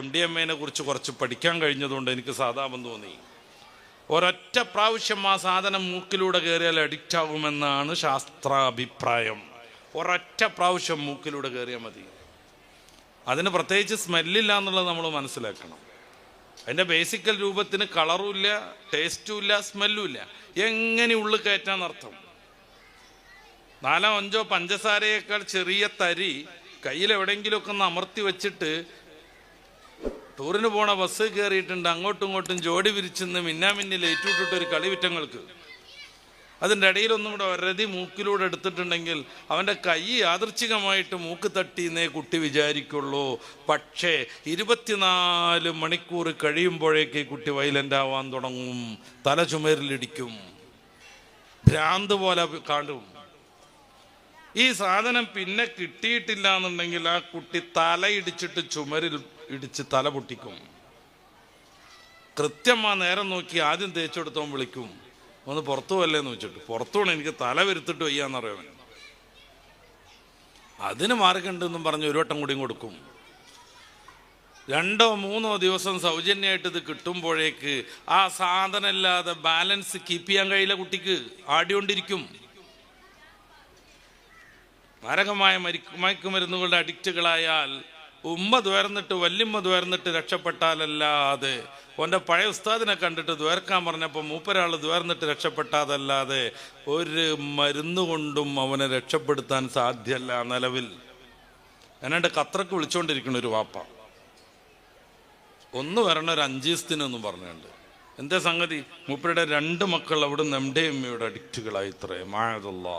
MDMA കുറിച്ച് കുറച്ച് പഠിക്കാൻ കഴിഞ്ഞതുകൊണ്ട് എനിക്ക് സാധാപം തോന്നി. ഒരൊറ്റ പ്രാവശ്യം ആ സാധനം മൂക്കിലൂടെ കയറിയാൽ അഡിക്റ്റ് ആകുമെന്നാണ് ശാസ്ത്രാഭിപ്രായം. ഒരൊറ്റ പ്രാവശ്യം മൂക്കിലൂടെ കയറിയാൽ മതി. അതിന് പ്രത്യേകിച്ച് സ്മെല്ലില്ല എന്നുള്ളത് നമ്മൾ മനസ്സിലാക്കണം. അതിൻ്റെ ബേസിക്കൽ രൂപത്തിന് കളറും ഇല്ല, ടേസ്റ്റും ഇല്ല, സ്മെല്ലും ഇല്ല. എങ്ങനെ ഉള്ളിൽ കയറ്റാന്നർത്ഥം. 4-5 പഞ്ചസാരയേക്കാൾ ചെറിയ തരി കയ്യിൽ എവിടെയെങ്കിലുമൊക്കെ ഒന്ന് അമർത്തി വെച്ചിട്ട് ടൂറിന് പോണ ബസ് കയറിയിട്ടുണ്ട്, അങ്ങോട്ടും ഇങ്ങോട്ടും ജോഡി വിരിച്ചെന്ന് മിന്നാമിന്നി ലൈറ്റ് വിട്ടിട്ട് ഒരു കളി വിറ്റങ്ങൾക്ക്. അതിൻ്റെ ഇടയിലൊന്നും കൂടെ ഒരതി മൂക്കിലൂടെ എടുത്തിട്ടുണ്ടെങ്കിൽ അവൻ്റെ കൈ യാദൃച്ഛികമായിട്ട് മൂക്ക് തട്ടിയെന്നേ കുട്ടി വിചാരിക്കുള്ളൂ. പക്ഷേ 24 മണിക്കൂർ കഴിയുമ്പോഴേക്ക് കുട്ടി വയലൻ്റ് ആവാൻ തുടങ്ങും, തല ചുമരിലിടിക്കും, ഭ്രാന്ത് പോലെ കാണും. ഈ സാധനം പിന്നെ കിട്ടിയിട്ടില്ല എന്നുണ്ടെങ്കിൽ ആ കുട്ടി തലയിടിച്ചിട്ട് ചുമരിൽ ഇടിച്ച് തല പൊട്ടിക്കും. കൃത്യമാ നേരം നോക്കി ആദ്യം തേച്ചെടുത്തോൻ വിളിക്കും, ഒന്ന് പുറത്തു പോല്ലേന്ന് വെച്ചിട്ട്. പുറത്തു പോകണം, എനിക്ക് തല വരുത്തിട്ട് വയ്യാന്നറിയാൻ. അതിന് മാർഗമുണ്ടെന്നും പറഞ്ഞ് ഒരു വട്ടം കൂടിയും കൊടുക്കും. 2-3 ദിവസം സൗജന്യമായിട്ട് ഇത് കിട്ടുമ്പോഴേക്ക് ആ സാധനം ഇല്ലാതെ ബാലൻസ് കീപ്പ് ചെയ്യാൻ കഴിയില്ല കുട്ടിക്ക്, ആടിക്കൊണ്ടിരിക്കും. മാരകമായ മയക്കുമരുന്നുകളുടെ അഡിക്റ്റുകളായാൽ ഉമ്മ ദ്വേർന്നിട്ട് വല്യമ്മ ദ്വേർന്നിട്ട് രക്ഷപ്പെട്ടാലല്ലാതെ, ഓൻ്റെ പഴയ ഉസ്താദിനെ കണ്ടിട്ട് ദ്വേർക്കാൻ പറഞ്ഞപ്പോൾ മൂപ്പരാൾ ദ്വേർന്നിട്ട് രക്ഷപ്പെട്ടാതല്ലാതെ ഒരു മരുന്നുകൊണ്ടും അവനെ രക്ഷപ്പെടുത്താൻ സാധ്യമല്ല നിലവിൽ. എന്നെ ഖത്തർക്ക് വിളിച്ചുകൊണ്ടിരിക്കുന്ന ഒരു വാപ്പ, ഒന്ന് വരണ ഒരു 5 ദിവസത്തിനൊന്നും പറഞ്ഞുണ്ട്. എന്താ സംഗതി? മൂപ്പരുടെ 2 മക്കൾ അവിടുന്ന് MDMA അഡിക്റ്റുകളായി. ഇത്രയും മായതല്ലാ,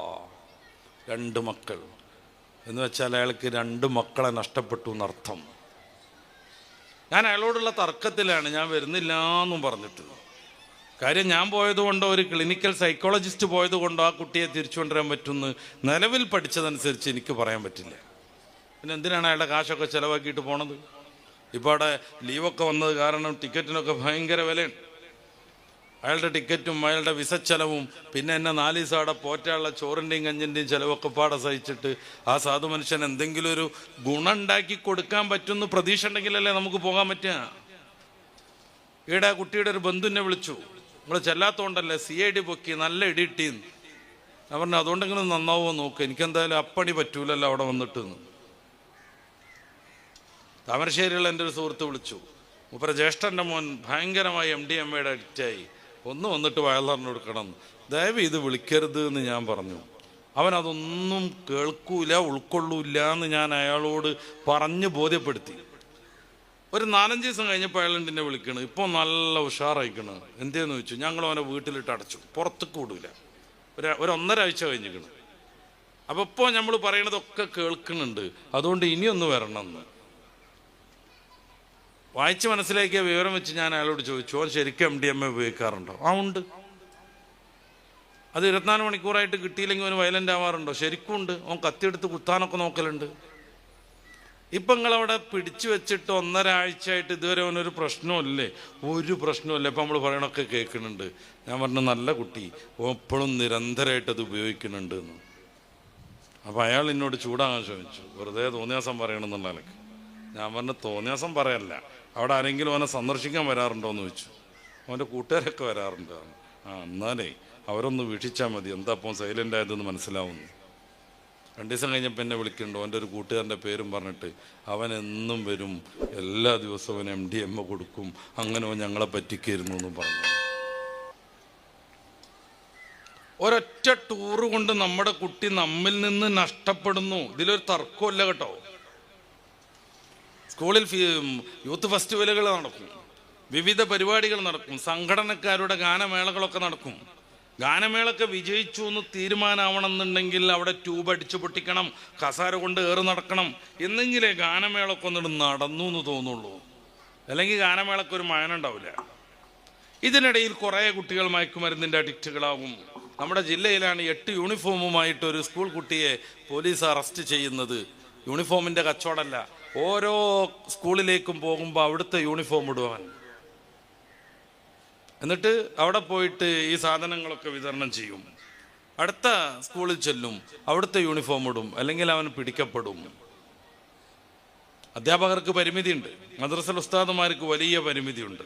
2 മക്കൾ എന്ന് വെച്ചാൽ അയാൾക്ക് 2 മക്കളെ നഷ്ടപ്പെട്ടു എന്നർത്ഥം. ഞാൻ അയാളോടുള്ള തർക്കത്തിലാണ്, ഞാൻ വരുന്നില്ല എന്നും പറഞ്ഞിട്ട്. കാര്യം ഞാൻ പോയതുകൊണ്ടോ ഒരു ക്ലിനിക്കൽ സൈക്കോളജിസ്റ്റ് പോയതുകൊണ്ടോ ആ കുട്ടിയെ തിരിച്ചു കൊണ്ടുവരാൻ പറ്റുമെന്ന് നിലവിൽ പഠിച്ചതനുസരിച്ച് എനിക്ക് പറയാൻ പറ്റില്ല. പിന്നെ എന്തിനാണ് അയാളുടെ കാശൊക്കെ ചിലവാക്കിയിട്ട് പോണത്? ഇപ്പോൾ അവിടെ ലീവൊക്കെ വന്നത് കാരണം ടിക്കറ്റിനൊക്കെ ഭയങ്കര വിലയുണ്ട്. അയാളുടെ ടിക്കറ്റും അയാളുടെ വിസ ചെലവും പിന്നെ എന്നെ 4 ദിവസം അവിടെ പോറ്റാനുള്ള ചോറിൻ്റെയും കഞ്ഞിൻ്റെയും ചിലവൊക്കെ പാടെ സഹിച്ചിട്ട് ആ സാധു മനുഷ്യൻ എന്തെങ്കിലും ഒരു ഗുണം ഉണ്ടാക്കി കൊടുക്കാൻ പറ്റുമെന്ന് പ്രതീക്ഷ ഉണ്ടെങ്കിലല്ലേ നമുക്ക് പോകാൻ പറ്റുക. ഈടെ കുട്ടിയുടെ ഒരു ബന്ധുവിനെ വിളിച്ചു, നിങ്ങൾ ചെല്ലാത്തോണ്ടല്ലേ CID പൊക്കി നല്ല ഇടിയിട്ടീന്ന്. ഞാൻ പറഞ്ഞു അതുകൊണ്ടെങ്കിലും നന്നാവുമോ നോക്ക്, എനിക്കെന്തായാലും അപ്പണി പറ്റൂലല്ലോ അവിടെ വന്നിട്ട്. താമരശ്ശേരിയുള്ള എൻ്റെ ഒരു സുഹൃത്ത് വിളിച്ചു, മൂപ്പര ജ്യേഷ്ഠൻ്റെ മോൻ ഭയങ്കരമായി MDMA അഡിക്റ്റായി, ഒന്ന് വന്നിട്ട് വയലറിന് കൊടുക്കണം, ദയവ് ഇത് വിളിക്കരുത് എന്ന് ഞാൻ പറഞ്ഞു. അവനതൊന്നും കേൾക്കൂല, ഉൾക്കൊള്ളൂല്ല എന്ന് ഞാൻ അയാളോട് പറഞ്ഞ് ബോധ്യപ്പെടുത്തി. ഒരു 4-5 ദിവസം കഴിഞ്ഞപ്പോൾ അയാൾ എന്നെ വിളിക്കണ്, ഇപ്പോൾ നല്ല ഉഷാറായിക്കണ്. എന്തേന്ന് ചോദിച്ചു. ഞങ്ങൾ അവനെ വീട്ടിലിട്ട് അടച്ചു, പുറത്തേക്ക് വിടൂല. ഒരു 1.5 ആഴ്ച കഴിഞ്ഞിരിക്കണം. അപ്പോൾ ഇപ്പോൾ നമ്മൾ പറയണതൊക്കെ കേൾക്കുന്നുണ്ട്, അതുകൊണ്ട് ഇനിയൊന്ന് വരണം എന്ന് വായിച്ച് മനസ്സിലാക്കിയ വിവരം വെച്ച് ഞാൻ അയാളോട് ചോദിച്ചു, ഓൻ ശരിക്കും MDMA ഉപയോഗിക്കാറുണ്ടോ? ആ ഉണ്ട്. അത് 24 മണിക്കൂറായിട്ട് കിട്ടിയില്ലെങ്കിൽ അവന് വയലൻ്റ് ആവാറുണ്ടോ? ശരിക്കും ഉണ്ട്. ഓൻ കത്തിയെടുത്ത് കുത്താനൊക്കെ നോക്കലുണ്ട്. ഇപ്പം നിങ്ങളവിടെ പിടിച്ചു വെച്ചിട്ട് 1.5 ആഴ്ചയായിട്ട് ഇതുവരെ അവനൊരു പ്രശ്നമില്ലേ? ഒരു പ്രശ്നമില്ല. ഇപ്പം നമ്മൾ പറയണൊക്കെ കേൾക്കുന്നുണ്ട്. ഞാൻ പറഞ്ഞു നല്ല കുട്ടി, ഓ എപ്പോഴും നിരന്തരമായിട്ട് അത് ഉപയോഗിക്കുന്നുണ്ട് എന്ന്. അപ്പം അയാൾ എന്നോട് ചൂടാകാൻ ശ്രമിച്ചു, വെറുതെ തോന്നിയാസം പറയണമെന്നുള്ള എനിക്ക്. ഞാൻ പറഞ്ഞു തോന്നിയാസം പറയല്ല, അവിടെ ആരെങ്കിലും അവനെ സന്ദർശിക്കാൻ വരാറുണ്ടോ എന്ന് ചോദിച്ചു. അവൻ്റെ കൂട്ടുകാരൊക്കെ വരാറുണ്ട്. എന്നാലേ അവരൊന്ന് വീക്ഷിച്ചാൽ മതി, എന്താ അപ്പം സൈലൻ്റ് ആയതെന്ന് മനസ്സിലാവുന്നു. 2 ദിവസം കഴിഞ്ഞപ്പോൾ എന്നെ വിളിക്കുന്നുണ്ട്, അവൻ്റെ ഒരു കൂട്ടുകാരൻ്റെ പേരും പറഞ്ഞിട്ട്. അവൻ എന്നും വരും, എല്ലാ ദിവസവും അവൻ MDMA കൊടുക്കും, അങ്ങനെ അവൻ ഞങ്ങളെ പറ്റിക്കായിരുന്നു എന്നും പറഞ്ഞു. ഒരൊറ്റ ടൂറ് കൊണ്ട് നമ്മുടെ കുട്ടി നമ്മിൽ നിന്ന് നഷ്ടപ്പെടുന്നു. ഇതിലൊരു തർക്കമില്ല കേട്ടോ. സ്കൂളിൽ യൂത്ത് ഫെസ്റ്റിവലുകൾ നടക്കും, വിവിധ പരിപാടികൾ നടക്കും, സംഘടനക്കാരുടെ ഗാനമേളകളൊക്കെ നടക്കും. ഗാനമേളൊക്കെ വിജയിച്ചു എന്ന് തീരുമാനമാവണമെന്നുണ്ടെങ്കിൽ അവിടെ ട്യൂബ് അടിച്ചു പൊട്ടിക്കണം, കസാര കൊണ്ട് ഏറ് നടക്കണം, എന്നെങ്കിലേ ഗാനമേളൊക്കെ ഒന്നിട്ട് നടന്നു എന്ന് തോന്നുള്ളൂ. അല്ലെങ്കിൽ ഗാനമേളക്ക് ഒരു മാനം ഉണ്ടാവില്ല. ഇതിനിടയിൽ കുറേ കുട്ടികൾ മയക്കുമരുന്നിൻ്റെ അഡിക്റ്റുകളാവും. നമ്മുടെ ജില്ലയിലാണ് 8 യൂണിഫോമുമായിട്ട് ഒരു സ്കൂൾ കുട്ടിയെ പോലീസ് അറസ്റ്റ് ചെയ്യുന്നത്. യൂണിഫോമിൻ്റെ കച്ചവടമല്ല, ഓരോ സ്കൂളിലേക്കും പോകുമ്പോൾ അവിടുത്തെ യൂണിഫോം ഇടുവാൻ, എന്നിട്ട് അവിടെ പോയിട്ട് ഈ സാധനങ്ങളൊക്കെ വിതരണം ചെയ്യും. അടുത്ത സ്കൂളിൽ ചെല്ലും, അവിടുത്തെ യൂണിഫോം ഇടും, അല്ലെങ്കിൽ അവൻ പിടിക്കപ്പെടും. അധ്യാപകർക്ക് പരിമിതിയുണ്ട്, മദ്രസ ഉസ്താദുമാർക്ക് വലിയ പരിമിതിയുണ്ട്.